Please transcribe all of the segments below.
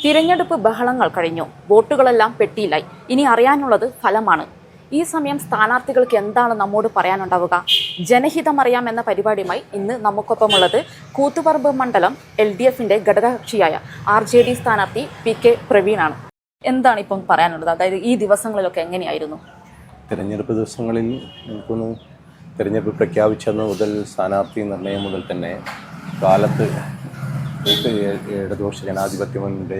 തിരഞ്ഞെടുപ്പ് ബഹളങ്ങൾ കഴിഞ്ഞു. വോട്ടുകളെല്ലാം പെട്ടിയിലായി. ഇനി അറിയാനുള്ളത് ഫലമാണ്. ഈ സമയം സ്ഥാനാർത്ഥികൾക്ക് എന്താണ് നമ്മോട് പറയാനുണ്ടാവുക? ജനഹിതമറിയാം എന്ന പരിപാടിയുമായി ഇന്ന് നമുക്കൊപ്പമുള്ളത് കൂത്തുപറമ്പ് മണ്ഡലം LDFന്റെ ഘടകകക്ഷിയായ RJD സ്ഥാനാർത്ഥി PK പ്രവീണാണ്. എന്താണ് ഇപ്പം പറയാനുള്ളത്? അതായത് ഈ ദിവസങ്ങളിലൊക്കെ എങ്ങനെയായിരുന്നു? തിരഞ്ഞെടുപ്പ് ദിവസങ്ങളിൽ എനിക്കൊന്ന് തിരഞ്ഞെടുപ്പ് പ്രഖ്യാപിച്ചെന്ന് മുതൽ സ്ഥാനാർത്ഥി നിർണയം മുതൽ തന്നെ കാലത്ത് ഇടതുപക്ഷ ജനാധിപത്യ മുന്നണിയുടെ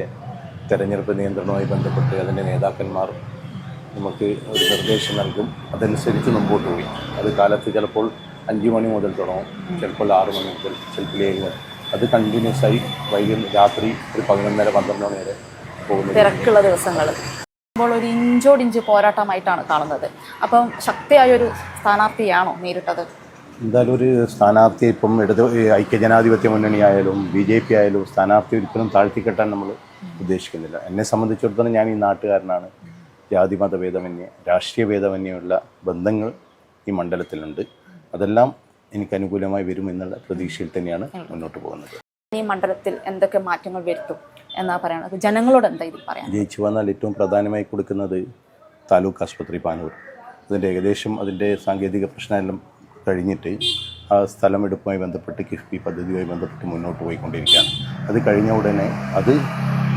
തെരഞ്ഞെടുപ്പ് നിയന്ത്രണവുമായി ബന്ധപ്പെട്ട് അതിൻ്റെ നേതാക്കന്മാർ നമുക്ക് ഒരു നിർദ്ദേശം നൽകും. അതനുസരിച്ച് മുമ്പോട്ട് പോയി. അത് കാലത്ത് ചിലപ്പോൾ 5 മണി മുതൽ തുടങ്ങും, ചിലപ്പോൾ 6 മണി മുതൽ, ചിലപ്പോൾ 7 മണി. അത് കണ്ടിന്യൂസ് ആയി രാത്രി ഒരു 11:30-12 മണി വരെ പോകുന്നത് തിരക്കുള്ള ദിവസങ്ങൾ. അപ്പോൾ ഒരു ഇഞ്ചോടിഞ്ച് പോരാട്ടമായിട്ടാണ് കാണുന്നത്. അപ്പം ശക്തിയായൊരു സ്ഥാനാർത്ഥിയാണോ നേരിട്ടത്? എന്തായാലും ഒരു സ്ഥാനാർത്ഥി ഇപ്പം ഐക്യജനാധിപത്യ മുന്നണി ആയാലും BJP ആയാലും സ്ഥാനാർത്ഥി ഒരിക്കലും താഴ്ത്തിക്കെട്ടാൻ നമ്മൾ ഉദ്ദേശിക്കുന്നില്ല. എന്നെ സംബന്ധിച്ചിടത്തോളം ഞാൻ ഈ നാട്ടുകാരനാണ്. ജാതിമത ഭേദമന്യേ രാഷ്ട്രീയ ഭേദമന്യുള്ള ബന്ധങ്ങൾ ഈ മണ്ഡലത്തിലുണ്ട്. അതെല്ലാം എനിക്ക് അനുകൂലമായി വരും എന്നുള്ള പ്രതീക്ഷയിൽ തന്നെയാണ് മുന്നോട്ട് പോകുന്നത്. ഈ മണ്ഡലത്തിൽ എന്തൊക്കെ മാറ്റങ്ങൾ വരുത്തും എന്നാ പറയണത്? ജനങ്ങളോട് എന്താ ഇത് പറയാം? ജയിച്ചു വന്നാൽ ഏറ്റവും പ്രധാനമായി കൊടുക്കുന്നത് താലൂക്ക് ആശുപത്രി പാനൂർ. അതിൻ്റെ ഏകദേശം അതിൻ്റെ സാങ്കേതിക പ്രശ്നമെല്ലാം കഴിഞ്ഞിട്ട് ആ സ്ഥലമെടുപ്പുമായി ബന്ധപ്പെട്ട് കിഫ്ബി പദ്ധതിയുമായി ബന്ധപ്പെട്ട് മുന്നോട്ട് പോയിക്കൊണ്ടിരിക്കുകയാണ്. അത് കഴിഞ്ഞ ഉടനെ അത്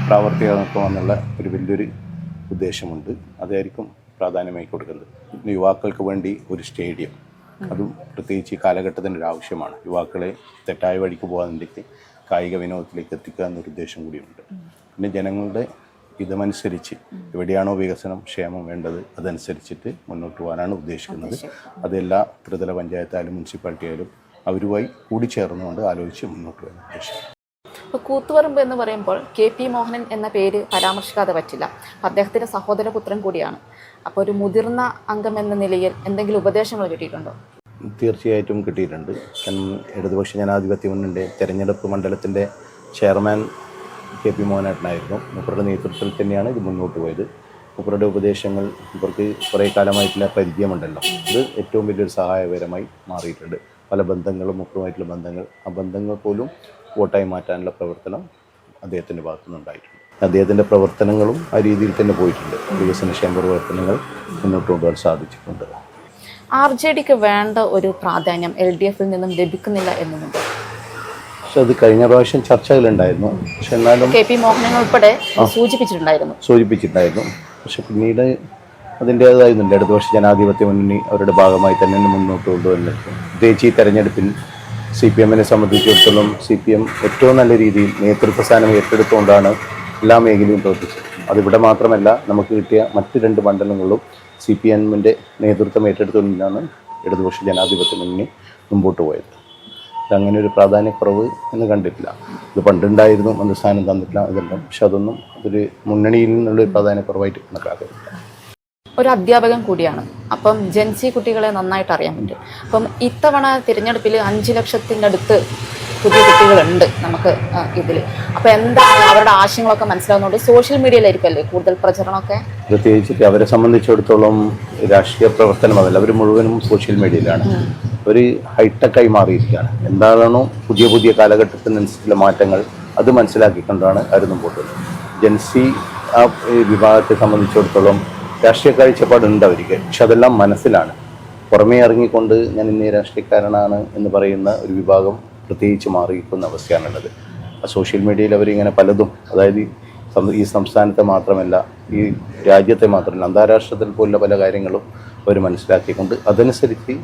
പ്രാവർത്തികമാക്കുമെന്നുള്ള ഒരു വലിയൊരു ഉദ്ദേശമുണ്ട്. അതായിരിക്കും പ്രാധാന്യമായി കൊടുക്കുന്നത്. പിന്നെ യുവാക്കൾക്ക് വേണ്ടി ഒരു സ്റ്റേഡിയം, അതും പ്രത്യേകിച്ച് ഈ കാലഘട്ടത്തിൻ്റെ ഒരു ആവശ്യമാണ്. യുവാക്കളെ തെറ്റായ വഴിക്ക് പോകാതിലേക്ക് കായിക വിനോദത്തിലേക്ക് എത്തിക്കുക എന്നൊരു ഉദ്ദേശം കൂടിയുണ്ട്. പിന്നെ ജനങ്ങളുടെ ഇതമനുസരിച്ച് എവിടെയാണോ വികസനം ക്ഷേമം വേണ്ടത് അതനുസരിച്ചിട്ട് മുന്നോട്ട് പോകാനാണ് ഉദ്ദേശിക്കുന്നത്. അതെല്ലാ ത്രിതല പഞ്ചായത്തായാലും മുനിസിപ്പാലിറ്റി ആയാലും അവരുമായി കൂടിച്ചേർന്നുകൊണ്ട് ആലോചിച്ച് മുന്നോട്ട് പോകാൻ ഉദ്ദേശിക്കുന്നത്. ഇപ്പോൾ കൂത്തുപറമ്പ് എന്ന് പറയുമ്പോൾ KP മോഹനൻ എന്ന പേര് പരാമർശിക്കാതെ പറ്റില്ല. അദ്ദേഹത്തിൻ്റെ സഹോദരപുത്രൻ കൂടിയാണ്. അപ്പോൾ ഒരു മുതിർന്ന അംഗം എന്ന നിലയിൽ എന്തെങ്കിലും ഉപദേശങ്ങൾ കിട്ടിയിട്ടുണ്ടോ? തീർച്ചയായിട്ടും കിട്ടിയിട്ടുണ്ട്. ഇടതുപക്ഷ ജനാധിപത്യ മുന്നണിയുടെ തെരഞ്ഞെടുപ്പ് മണ്ഡലത്തിൻ്റെ ചെയർമാൻ KP മോഹനേട്ടനായിരുന്നു. മൂപ്പരുടെ നേതൃത്വത്തിൽ തന്നെയാണ് ഇത് മുന്നോട്ട് പോയത്. മൂപ്പരുടെ ഉപദേശങ്ങൾ ഇവർക്ക് കുറേ കാലമായിട്ടുള്ള പരിചയമുണ്ടല്ലോ, ഇത് ഏറ്റവും വലിയൊരു സഹായകരമായി മാറിയിട്ടുണ്ട്. പല ബന്ധങ്ങളും മൂപ്പറുമായിട്ടുള്ള ബന്ധങ്ങൾ, ആ ബന്ധങ്ങൾ പോലും വോട്ടായി മാറ്റാനുള്ള പ്രവർത്തനം അദ്ദേഹത്തിൻ്റെ ഭാഗത്തുനിന്നുണ്ടായിട്ടുണ്ട്. അദ്ദേഹത്തിൻ്റെ പ്രവർത്തനങ്ങളും ആ രീതിയിൽ തന്നെ പോയിട്ടുണ്ട്. വികസനക്ഷേമ പ്രവർത്തനങ്ങൾ മുന്നോട്ട് കൊണ്ടുപോകാൻ സാധിച്ചിട്ടുണ്ട്. RJDക്ക് വേണ്ട ഒരു പ്രാധാന്യം LDFിൽ നിന്നും ലഭിക്കുന്നില്ല എന്നുണ്ട്. പക്ഷെ അത് കഴിഞ്ഞ പ്രാവശ്യം ചർച്ചകളുണ്ടായിരുന്നു. പക്ഷെ എന്നാലും KP മോഹനൻ ഉൾപ്പെടെ സൂചിപ്പിച്ചിട്ടുണ്ടായിരുന്നു. പക്ഷെ പിന്നീട് അതിൻ്റേതായിരുന്നില്ല. ഇടതുപക്ഷ ജനാധിപത്യ മുന്നണി അവരുടെ ഭാഗമായി തന്നെ മുന്നോട്ട് കൊണ്ടുവന്നിട്ടുണ്ട്. പ്രത്യേകിച്ച് ഈ തെരഞ്ഞെടുപ്പിൽ CPMനെ സംബന്ധിച്ചിടത്തോളം CPM ഏറ്റവും നല്ല രീതിയിൽ നേതൃത്വ സ്ഥാനം ഏറ്റെടുത്തുകൊണ്ടാണ് എല്ലാ മേഖലയും പ്രവർത്തിച്ചത്. അതിവിടെ മാത്രമല്ല, നമുക്ക് കിട്ടിയ മറ്റ് 2 മണ്ഡലങ്ങളിലും CPMൻ്റെ നേതൃത്വം ഏറ്റെടുത്തുകൊണ്ടാണ് ഇടതുപക്ഷ ജനാധിപത്യ മുന്നണി മുമ്പോട്ട് പോയത്. അങ്ങനെ ഒരു പ്രാധാന്യക്കുറവ് എന്ന് കണ്ടിട്ടില്ല. ഇത് പണ്ടുണ്ടായിരുന്നു, അന്ന് സ്ഥാനം തന്നിട്ടില്ല, ഇതെല്ലാം. പക്ഷെ അതൊന്നും അതൊരു മുന്നണിയിൽ നിന്നുള്ളൊരു പ്രാധാന്യക്കുറവായിട്ട് കണക്കാക്കുന്നില്ല. ഒരു അധ്യാപകൻ കൂടിയാണ്. അപ്പം ജെൻസി കുട്ടികളെ നന്നായിട്ട് അറിയാൻ പറ്റും. അപ്പം ഇത്തവണ തിരഞ്ഞെടുപ്പിൽ 5 ലക്ഷത്തിൻ്റെ അടുത്ത് പുതിയ കുട്ടികളുണ്ട് നമുക്ക് ഇതിൽ. അപ്പോൾ എന്താണ് അവരുടെ ആശയങ്ങളൊക്കെ മനസ്സിലാവുന്നതുകൊണ്ട് സോഷ്യൽ മീഡിയയിലായിരിക്കുമല്ലേ കൂടുതൽ പ്രചരണമൊക്കെ? പ്രത്യേകിച്ച് അവരെ സംബന്ധിച്ചിടത്തോളം രാഷ്ട്രീയ പ്രവർത്തനമല്ല, അവർ മുഴുവനും സോഷ്യൽ മീഡിയയിലാണ്. ഒരു ഹൈടെക്കായി മാറിയിരിക്കുകയാണ്. എന്താണോ പുതിയ കാലഘട്ടത്തിനനുസരിച്ചുള്ള മാറ്റങ്ങൾ അത് മനസ്സിലാക്കിക്കൊണ്ടാണ് അവർ മുമ്പോട്ട് വരുന്നത്. ജെൻസി ആ വിഭാഗത്തെ സംബന്ധിച്ചിടത്തോളം രാഷ്ട്രീയ കാഴ്ചപ്പാടുണ്ട് അവർക്ക്. പക്ഷെ അതെല്ലാം മനസ്സിലാണ്. പുറമേ ഇറങ്ങിക്കൊണ്ട് ഞാൻ ഇന്നേ രാഷ്ട്രീയക്കാരനാണ് എന്ന് പറയുന്ന ഒരു വിഭാഗം പ്രത്യേകിച്ച് മാറിയിരിക്കുന്ന അവസ്ഥയാണുള്ളത്. സോഷ്യൽ മീഡിയയിൽ അവരിങ്ങനെ പലതും, അതായത് ഈ സംസ്ഥാനത്തെ മാത്രമല്ല, ഈ രാജ്യത്തെ മാത്രമല്ല, അന്താരാഷ്ട്രത്തിൽ പോലുള്ള പല കാര്യങ്ങളും അവർ മനസ്സിലാക്കിക്കൊണ്ട് അതനുസരിച്ച്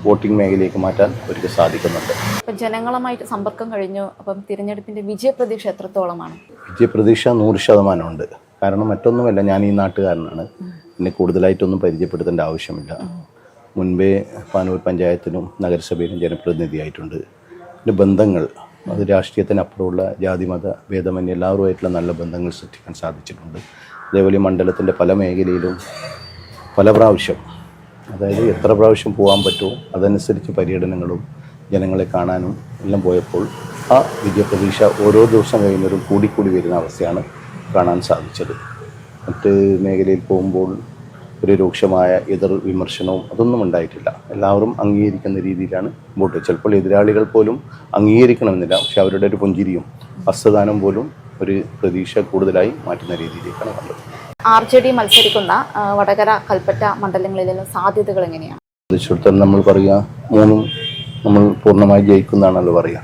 വോട്ടിംഗ് മേഖലയിലേക്ക് മാറ്റാൻ അവർക്ക് സാധിക്കുന്നുണ്ട്. അപ്പം ജനങ്ങളുമായിട്ട് സമ്പർക്കം കഴിഞ്ഞു. അപ്പം തിരഞ്ഞെടുപ്പിൻ്റെ വിജയപ്രതീക്ഷ എത്രത്തോളമാണ്? വിജയപ്രതീക്ഷ 100% ഉണ്ട്. കാരണം മറ്റൊന്നുമല്ല, ഞാൻ ഈ നാട്ടുകാരനാണ്. എന്നെ കൂടുതലായിട്ടൊന്നും പരിചയപ്പെടുത്തേണ്ട ആവശ്യമില്ല. മുൻപേ പാനൂർ പഞ്ചായത്തിലും നഗരസഭയിലും ജനപ്രതിനിധിയായിട്ടുണ്ട്. എൻ്റെ ബന്ധങ്ങൾ അത് രാഷ്ട്രീയത്തിനപ്പുറമുള്ള ജാതിമത ഭേദമന്യേ എല്ലാവരുമായിട്ടുള്ള നല്ല ബന്ധങ്ങൾ സൃഷ്ടിക്കാൻ സാധിച്ചിട്ടുണ്ട്. അതേപോലെ മണ്ഡലത്തിൻ്റെ പല മേഖലയിലും പല പ്രാവശ്യം, അതായത് എത്ര പ്രാവശ്യം പോകാൻ പറ്റുമോ അതനുസരിച്ച് പര്യടനങ്ങളും ജനങ്ങളെ കാണാനും എല്ലാം പോയപ്പോൾ ആ വിജയപ്രതീക്ഷ ഓരോ ദിവസം കഴിയുന്നവരും കൂടിക്കൂടി വരുന്ന അവസ്ഥയാണ് കാണാൻ സാധിച്ചത്. മറ്റ് മേഖലയിൽ പോകുമ്പോൾ ഒരു രൂക്ഷമായ എതിർ വിമർശനവും അതൊന്നും ഉണ്ടായിട്ടില്ല. എല്ലാവരും അംഗീകരിക്കുന്ന രീതിയിലാണ് വോട്ട്. ചിലപ്പോൾ എതിരാളികൾ പോലും അംഗീകരിക്കണമെന്നില്ല, പക്ഷെ അവരുടെ ഒരു പുഞ്ചിരിയും ഹസ്തദാനം പോലും ഒരു പ്രതീക്ഷ കൂടുതലായി മാറ്റുന്ന രീതിയിലേക്കാണ് കണ്ടത്. RJD മത്സരിക്കുന്ന വടകര കൽപ്പറ്റ മണ്ഡലങ്ങളിലെ സാധ്യതകൾ എങ്ങനെയാണ്? സംബന്ധിച്ചിടത്തോളം നമ്മൾ പറയുക 3 നമ്മൾ പൂർണ്ണമായി ജയിക്കുന്നതാണല്ലോ പറയുക.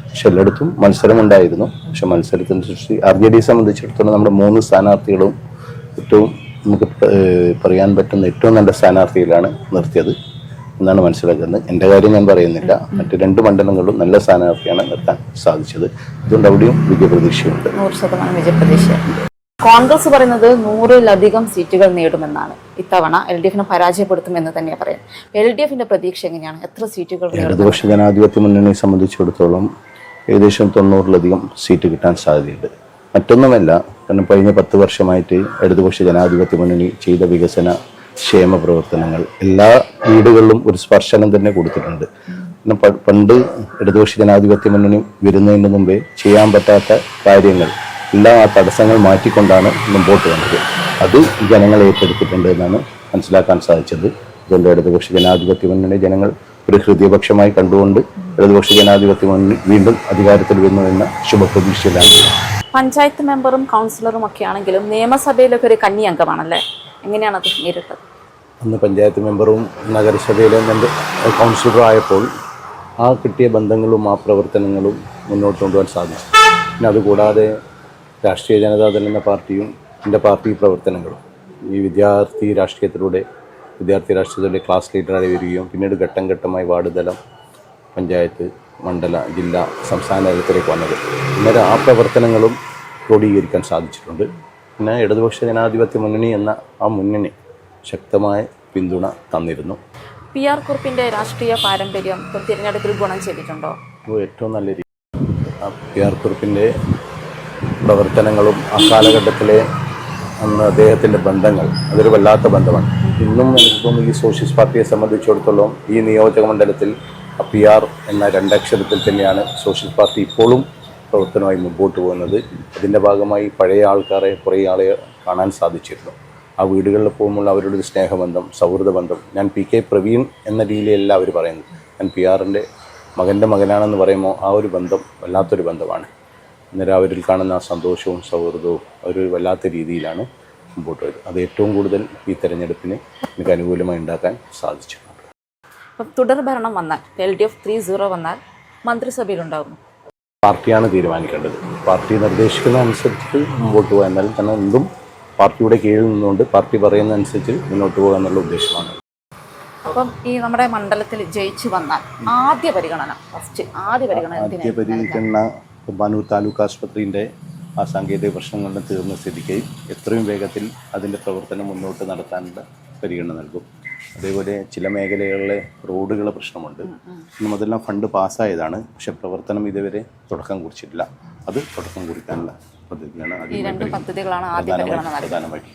പക്ഷെ എല്ലായിടത്തും മത്സരമുണ്ടായിരുന്നു. പക്ഷെ മത്സരത്തിനനുസരിച്ച് RJD സംബന്ധിച്ചിടത്തോളം നമ്മുടെ 3 സ്ഥാനാർത്ഥികളും ഏറ്റവും നമുക്ക് പറയാൻ പറ്റുന്ന ഏറ്റവും നല്ല സ്ഥാനാർത്ഥിയിലാണ് നിർത്തിയത് എന്നാണ് മനസ്സിലാക്കുന്നത്. എൻ്റെ കാര്യം ഞാൻ പറയുന്നില്ല, മറ്റ് 2 മണ്ഡലങ്ങളിലും നല്ല സ്ഥാനാർത്ഥിയാണ് നിർത്താൻ സാധിച്ചത്. അതുകൊണ്ട് അവിടെയും വിജയപ്രതീക്ഷയുണ്ട്. 100% വിജയപ്രതീക്ഷ. കോൺഗ്രസ് പറയുന്നത് 100-ലധികം സീറ്റുകൾ നേടുമെന്നാണ്. ഇത്തവണ LDF-നെ പരാജയപ്പെടുത്തുമെന്ന് തന്നെയാണ് പറയുന്നത്. LDF-ന്റെ പ്രതീക്ഷ എങ്ങനെയാണ്? എത്ര സീറ്റുകൾ? ഇടതുപക്ഷ ജനാധിപത്യ മുന്നണിയെ സംബന്ധിച്ചിടത്തോളം ഏകദേശം 90-ലധികം സീറ്റ് കിട്ടാൻ സാധ്യതയുണ്ട്. മറ്റൊന്നുമല്ല, കാരണം കഴിഞ്ഞ 10 വർഷമായിട്ട് ഇടതുപക്ഷ ജനാധിപത്യ മുന്നണി ചെയ്ത വികസന ക്ഷേമ പ്രവർത്തനങ്ങൾ എല്ലാ വീടുകളിലും ഒരു സ്പർശനം തന്നെ കൊടുത്തിട്ടുണ്ട്. പണ്ട് ഇടതുപക്ഷ ജനാധിപത്യ മുന്നണി വരുന്നതിന് മുമ്പേ ചെയ്യാൻ പറ്റാത്ത കാര്യങ്ങൾ എല്ലാ ആ തടസ്സങ്ങൾ മാറ്റിക്കൊണ്ടാണ് മുമ്പോട്ട് വന്നത്. അത് ജനങ്ങൾ ഏറ്റെടുത്തിട്ടുണ്ട് എന്നാണ് മനസ്സിലാക്കാൻ സാധിച്ചത്. അതുകൊണ്ട് ഇടതുപക്ഷ ജനാധിപത്യ മുന്നണി ജനങ്ങൾ ഒരു ഹൃദയപക്ഷമായി കണ്ടുകൊണ്ട് ഇടതുപക്ഷ ജനാധിപത്യ മുന്നണി വീണ്ടും അധികാരത്തിൽ വരുന്നു എന്ന ശുഭപ്രതീക്ഷയിലാണ്. പഞ്ചായത്ത് മെമ്പറും കൗൺസിലറും ഒക്കെ ആണെങ്കിലും നിയമസഭയിലൊക്കെ ഒരു കന്നി അംഗമാണല്ലേ, എങ്ങനെയാണ് അത് നേരിട്ടത്? അന്ന് പഞ്ചായത്ത് മെമ്പറും നഗരസഭയിലെ കൗൺസിലറും ആയപ്പോൾ ആ കിട്ടിയ ബന്ധങ്ങളും ആ പ്രവർത്തനങ്ങളും മുന്നോട്ട് കൊണ്ടുപോകാൻ സാധിച്ചു. പിന്നെ അതുകൂടാതെ രാഷ്ട്രീയ ജനതാദൾ എന്ന പാർട്ടിയും എൻ്റെ പാർട്ടി പ്രവർത്തനങ്ങളും ഈ വിദ്യാർത്ഥി രാഷ്ട്രീയത്തിലൂടെ ക്ലാസ് ലീഡറായി വരികയും പിന്നീട് ഘട്ടം ഘട്ടമായി വാർഡ് തലം, പഞ്ചായത്ത്, മണ്ഡല, ജില്ലാ, സംസ്ഥാന തലത്തിലേക്ക് വന്നത്. അന്നേരം ആ പ്രവർത്തനങ്ങളും ക്രോഡീകരിക്കാൻ സാധിച്ചിട്ടുണ്ട്. പിന്നെ ഇടതുപക്ഷ ജനാധിപത്യ മുന്നണി എന്ന ആ മുന്നണി ശക്തമായ പിന്തുണ തന്നിരുന്നു. PR കുറുപ്പിൻ്റെ രാഷ്ട്രീയ പാരമ്പര്യം തിരഞ്ഞെടുപ്പിൽ ഗുണം ചെയ്തിട്ടുണ്ടോ? ഏറ്റവും നല്ല രീതി PR കുറുപ്പിൻ്റെ പ്രവർത്തനങ്ങളും ആ കാലഘട്ടത്തിലെ അന്ന് അദ്ദേഹത്തിൻ്റെ ബന്ധങ്ങൾ അതൊരു വല്ലാത്ത ബന്ധമാണ്. ഇന്നും എനിക്ക് തോന്നുന്നു ഈ സോഷ്യലിസ്റ്റ് പാർട്ടിയെ സംബന്ധിച്ചിടത്തോളം ഈ നിയോജക മണ്ഡലത്തിൽ PR എന്ന 2 അക്ഷരത്തിൽ തന്നെയാണ് സോഷ്യലിസ്റ്റ് പാർട്ടി ഇപ്പോഴും പ്രവർത്തനമായി മുമ്പോട്ട് പോകുന്നത്. അതിൻ്റെ ഭാഗമായി പഴയ ആൾക്കാരെ കുറേ ആളെ കാണാൻ സാധിച്ചിരുന്നു. ആ വീടുകളിൽ പോകുമ്പോൾ അവരുടെ ഒരു സ്നേഹബന്ധം, സൗഹൃദ ബന്ധം. ഞാൻ PK പ്രവീൺ എന്ന രീതിയിലല്ല അവർ പറയുന്നത്. ഞാൻ PR-ൻ്റെ മകൻ്റെ മകനാണെന്ന് പറയുമ്പോൾ ആ ഒരു ബന്ധം വല്ലാത്തൊരു ബന്ധമാണ്. അന്നേരം അവരിൽ കാണുന്ന ആ സന്തോഷവും സൗഹൃദവും ഒരു വല്ലാത്ത രീതിയിലാണ് മുമ്പോട്ട് വരുന്നത്. അത് ഏറ്റവും കൂടുതൽ ഈ തെരഞ്ഞെടുപ്പിന് എനിക്ക് അനുകൂലമായി ഉണ്ടാക്കാൻ സാധിച്ചിട്ടുണ്ട്. അപ്പം തുടർ ഭരണം വന്നാൽ LDF 3-0 വന്നാൽ മന്ത്രിസഭയിലുണ്ടാകുന്നു. പാർട്ടിയാണ് തീരുമാനിക്കേണ്ടത്. പാർട്ടി നിർദ്ദേശിക്കുന്ന അനുസരിച്ച് മുമ്പോട്ട് പോകാൻ, എന്നാലും തന്നെ എന്തും പാർട്ടിയുടെ കീഴിൽ നിന്നുകൊണ്ട് പാർട്ടി പറയുന്ന അനുസരിച്ച് മുന്നോട്ട് പോകുക എന്നുള്ള ഉദ്ദേശമാണ്. അപ്പം ഈ നമ്മുടെ മണ്ഡലത്തിൽ ജയിച്ചു വന്നാൽ ആദ്യ പരിഗണന പാനൂർ താലൂക്ക് ആശുപത്രിൻ്റെ ആ സാങ്കേതിക പ്രശ്നങ്ങളുടെ തീർന്ന സ്ഥിതിക്ക് എത്രയും വേഗത്തിൽ അതിൻ്റെ പ്രവർത്തനം മുന്നോട്ട് നടത്താനുള്ള പരിഗണന നൽകും. അതേപോലെ ചില മേഖലകളിലെ റോഡുകളെ പ്രശ്നമുണ്ട്. ഇന്നും അതെല്ലാം ഫണ്ട് പാസ്സായതാണ്, പക്ഷെ പ്രവർത്തനം ഇതുവരെ തുടക്കം കുറിച്ചിട്ടില്ല. അത് തുടക്കം കുറിക്കാനുള്ള പദ്ധതികളാണ് പ്രധാനമായിട്ട്.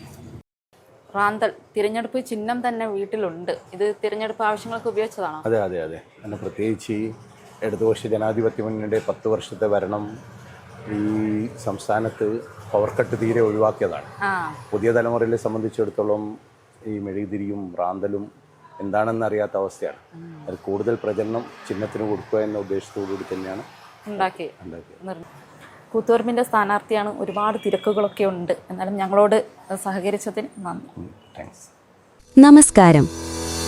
റാന്തൽ തിരഞ്ഞെടുപ്പ് ചിഹ്നം തന്നെ വീട്ടിലുണ്ട്. ഇത് തിരഞ്ഞെടുപ്പ് ആവശ്യങ്ങൾക്ക് ഉപയോഗിച്ചതാണോ? അതെ. അതിന് പ്രത്യേകിച്ച് ഇടതുപക്ഷ ജനാധിപത്യ മുന്നണിയുടെ 10 വർഷത്തെ ഭരണം ഈ സംസ്ഥാനത്ത് പവർ കട്ട് തീരെ ഒഴിവാക്കിയതാണ്. പുതിയ തലമുറയെ സംബന്ധിച്ചിടത്തോളം ഈ മെഴുകുതിരിയും റാന്തലും എന്താണെന്ന് അറിയാത്ത അവസ്ഥയാണ്. അത് കൂടുതൽ പ്രചരണം ചിഹ്നത്തിന് കൊടുക്കുക എന്ന ഉദ്ദേശത്തോടുകൂടി തന്നെയാണ് ഉണ്ടാക്കിയത്. കൂത്തുപറമ്പിൻ്റെ സ്ഥാനാർത്ഥിയാണ്, ഒരുപാട് തിരക്കുകളൊക്കെ ഉണ്ട്. എന്നാലും ഞങ്ങളോട് സഹകരിച്ചതിന് നന്ദി. താങ്ക്സ്. നമസ്കാരം.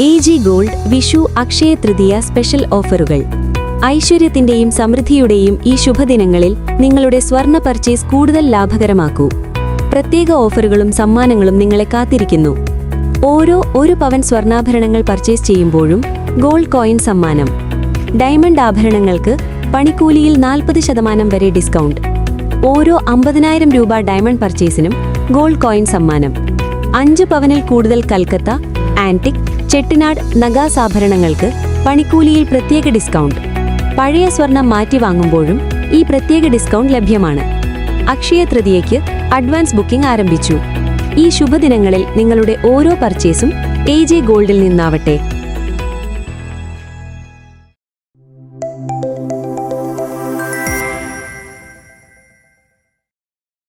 AG gold Vishu Akshaya Tritiya special ഓഫറുകൾ. ഐശ്വര്യത്തിന്റെയും സമൃദ്ധിയുടെയും ഈ ശുഭദിനങ്ങളിൽ നിങ്ങളുടെ സ്വർണ്ണ പർച്ചേസ് കൂടുതൽ ലാഭകരമാക്കൂ. പ്രത്യേക ഓഫറുകളും സമ്മാനങ്ങളും നിങ്ങളെ കാത്തിരിക്കുന്നു. ഓരോ 1 പവൻ സ്വർണ്ണാഭരണങ്ങൾ പർച്ചേസ് ചെയ്യുമ്പോഴും ഗോൾഡ് കോയിൻ സമ്മാനം. ഡയമണ്ട് ആഭരണങ്ങൾക്ക് പണിക്കൂലിയിൽ 40% വരെ ഡിസ്കൗണ്ട്. ഓരോ 50,000 രൂപ ഡയമണ്ട് പർച്ചേസിനും ഗോൾഡ് കോയിൻ സമ്മാനം. 5 പവനിൽ കൂടുതൽ കൽക്കത്ത, ആന്റിക്, ചെട്ടിനാട് നഗാസ് ആഭരണങ്ങൾക്ക് പണിക്കൂലിയിൽ പ്രത്യേക ഡിസ്കൗണ്ട്. പഴയ സ്വർണം മാറ്റി വാങ്ങുമ്പോഴും ഈ പ്രത്യേക ഡിസ്കൗണ്ട് ലഭ്യമാണ്. അക്ഷയ തൃതീയയ്ക്ക് അഡ്വാൻസ് ബുക്കിംഗ് ആരംഭിച്ചു. ഈ ശുഭദിനങ്ങളിൽ നിങ്ങളുടെ ഓരോ പർച്ചേസും AG ഗോൾഡിൽ നിന്നാവട്ടെ.